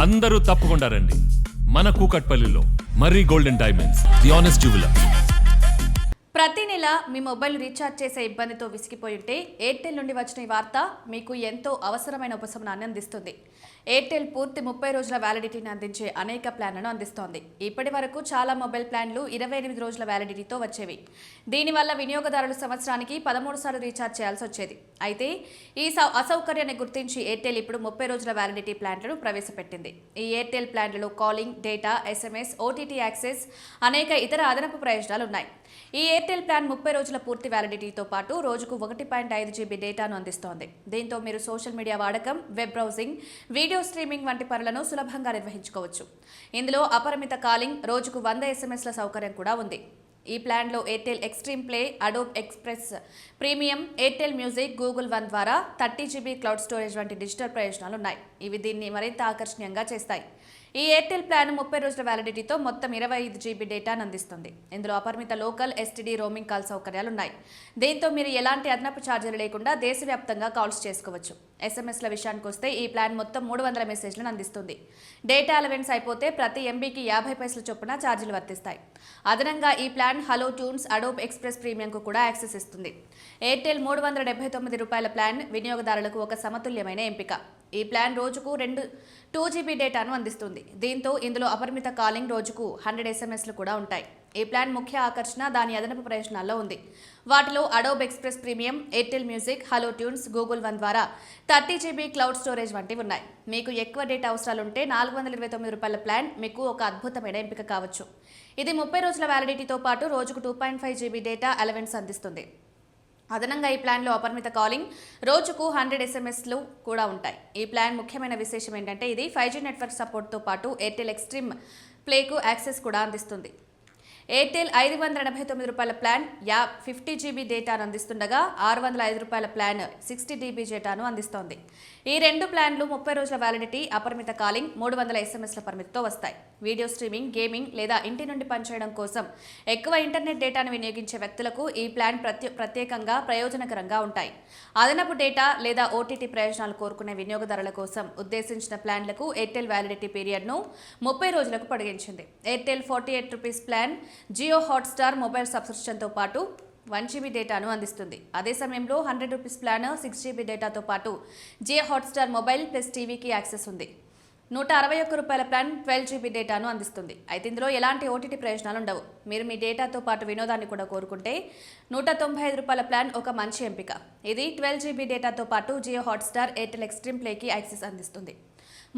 అందరూ తప్పకుండా రండి. మన కూకట్పల్లిలో Marri golden diamonds, the honest jeweller. ప్రతి నెల మీ మొబైల్ రీఛార్జ్ చేసే ఇబ్బందితో విసిగిపోయి ఉంటే ఎయిర్టెల్ నుండి వచ్చిన ఈ వార్త మీకు ఎంతో అవసరమైన ఉపశమనాన్ని అందిస్తుంది. ఎయిర్టెల్ పూర్తి 30 రోజుల వ్యాలిడిటీని అందించే అనేక ప్లాన్లను అందిస్తోంది. ఇప్పటి వరకు చాలా మొబైల్ ప్లాన్లు 28 రోజుల వ్యాలిడిటీతో వచ్చేవి. దీనివల్ల వినియోగదారులు సంవత్సరానికి 13 సార్లు రీఛార్జ్ చేయాల్సి వచ్చేది. అయితే ఈ అసౌకర్యాన్ని గుర్తించి ఎయిర్టెల్ ఇప్పుడు 30 రోజుల వ్యాలిడిటీ ప్లాన్లను ప్రవేశపెట్టింది. ఈ ఎయిర్టెల్ ప్లాన్లలో calling, data, SMS, OTT access, అనేక ఇతర అదనపు ప్రయోజనాలు ఉన్నాయి. ఈ ఎయిర్టెల్ ప్లాన్ 30 రోజుల పూర్తి వ్యాలిడిటీతో పాటు రోజుకు 1.5 GB డేటాను అందిస్తోంది. దీంతో మీరు సోషల్ మీడియా వాడకం, వెబ్ బ్రౌజింగ్, వీడియో స్ట్రీమింగ్ వంటి పనులను సులభంగా నిర్వహించుకోవచ్చు. ఇందులో అపరిమిత కాలింగ్, రోజుకు 100 SMSల సౌకర్యం కూడా ఉంది. ఈ ప్లాన్లో Airtel Xtreme play, Adobe express premium, Airtel music, Google one ద్వారా 30 GB క్లౌడ్ స్టోరేజ్ వంటి డిజిటల్ ప్రయోజనాలు ఉన్నాయి. ఇవి దీన్ని మరింత ఆకర్షణీయంగా చేస్తాయి. ఈ ఎయిర్టెల్ ప్లాన్ 30 రోజుల వ్యాలిడిటీతో మొత్తం 25 GB డేటాను అందిస్తుంది. ఇందులో అపరిమిత లోకల్, STD రోమింగ్ కాల్ సౌకర్యాలు ఉన్నాయి. దీంతో మీరు ఎలాంటి అదనపు ఛార్జీలు లేకుండా దేశవ్యాప్తంగా కాల్స్ చేసుకోవచ్చు. SMSల విషయానికి వస్తే ఈ ప్లాన్ మొత్తం 300 మెసేజ్లను అందిస్తుంది. డేటా అలవెన్స్ అయిపోతే ప్రతి MBకి 50 పైసల చొప్పున ఛార్జీలు వర్తిస్తాయి. అదనంగా ఈ plan hello tunes, Adobe express ప్రీమియంకు కూడా యాక్సెస్ ఇస్తుంది. ఎయిర్టెల్ 379 రూపాయల ప్లాన్ వినియోగదారులకు ఒక సమతుల్యమైన ఎంపిక. ఈ ప్లాన్ రోజుకు 2 GB డేటాను అందిస్తుంది. దీంతో ఇందులో అపరిమిత కాలింగ్, రోజుకు 100 SMSలు కూడా ఉంటాయి. ఈ ప్లాన్ ముఖ్య ఆకర్షణ దాని అదనపు ప్రయోజనాల్లో ఉంది. వాటిలో Adobe express premium, Airtel music, hello tunes, Google one ద్వారా 30 GB క్లౌడ్ స్టోరేజ్ వంటివి ఉన్నాయి. మీకు ఎక్కువ డేటా అవసరాలుంటే 429 రూపాయల ప్లాన్ మీకు ఒక అద్భుతమైన ఎంపిక కావచ్చు. ఇది 30 రోజుల వ్యాలిడిటీతో పాటు రోజుకు 2.5 GB డేటా అలవెన్స్ అందిస్తుంది. అదనంగా ఈ ప్లాన్లో అపరిమిత కాలింగ్, రోజుకు 100 SMSలు కూడా ఉంటాయి. ఈ ప్లాన్ ముఖ్యమైన విశేషం ఏంటంటే ఇది 5G నెట్వర్క్ సపోర్ట్తో పాటు ఎయిర్టెల్ ఎక్స్ట్రీమ్ ప్లేకు యాక్సెస్ కూడా అందిస్తుంది. ఎయిర్టెల్ 589 రూపాయల ప్లాన్ 50 GB డేటాను అందిస్తుండగా 605 రూపాయల ప్లాన్ 60 GB డేటాను అందిస్తోంది. ఈ రెండు ప్లాన్లు 30 రోజుల వ్యాలిడిటీ, అపరిమిత కాలింగ్, 300 SMSల పరిమితితో వస్తాయి. వీడియో స్ట్రీమింగ్, గేమింగ్ లేదా ఇంటి నుండి పనిచేయడం కోసం ఎక్కువ ఇంటర్నెట్ డేటాను వినియోగించే వ్యక్తులకు ఈ ప్లాన్ ప్రత్యేకంగా ప్రయోజనకరంగా ఉంటాయి. అదనపు డేటా లేదా OTT ప్రయోజనాలు కోరుకునే వినియోగదారుల కోసం ఉద్దేశించిన ప్లాన్లకు ఎయిర్టెల్ వ్యాలిడిటీ పీరియడ్ను 30 రోజులకు పొడిగించింది. Airtel 48 rupees plan Jio Hotstar mobile సబ్స్క్రిప్షన్తో పాటు 1 GB డేటాను అందిస్తుంది. అదే సమయంలో 100 రూపీస్ ప్లాన్ 6 GB డేటాతో పాటు జియో హాట్స్టార్ మొబైల్ ప్లస్ టీవీకి యాక్సెస్ ఉంది. 161 రూపాయల ప్లాన్ 12 GB డేటాను అందిస్తుంది. అయితే ఇందులో ఎలాంటి OTT ప్రయోజనాలు ఉండవు. మీరు మీ డేటాతో పాటు వినోదాన్ని కూడా కోరుకుంటే 195 రూపాయల ప్లాన్ ఒక మంచి ఎంపిక. ఇది 12 GB డేటాతో పాటు జియో హాట్స్టార్, ఎయిర్టెల్ ఎక్స్ట్రీమ్ ప్లేకి యాక్సెస్ అందిస్తుంది.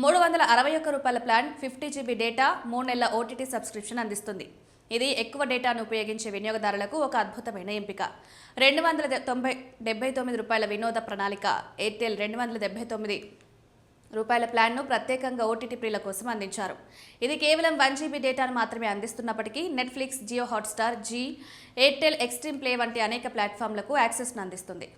361 రూపాయల ప్లాన్ 50 GB డేటా, 3 నెలల OTT సబ్స్క్రిప్షన్ అందిస్తుంది. ఇది ఎక్కువ డేటాను ఉపయోగించే వినియోగదారులకు ఒక అద్భుతమైన ఎంపిక. 279 రూపాయల వినోద ప్రణాళిక. ఎయిర్టెల్ 279 రూపాయల ప్లాన్ను ప్రత్యేకంగా OTT ప్రియుల కోసం అందించారు. ఇది కేవలం 1 GB డేటాను మాత్రమే అందిస్తున్నప్పటికీ Netflix, Jio Hotstar, Airtel Xtreme play వంటి అనేక ప్లాట్ఫామ్లకు యాక్సెస్ను అందిస్తుంది.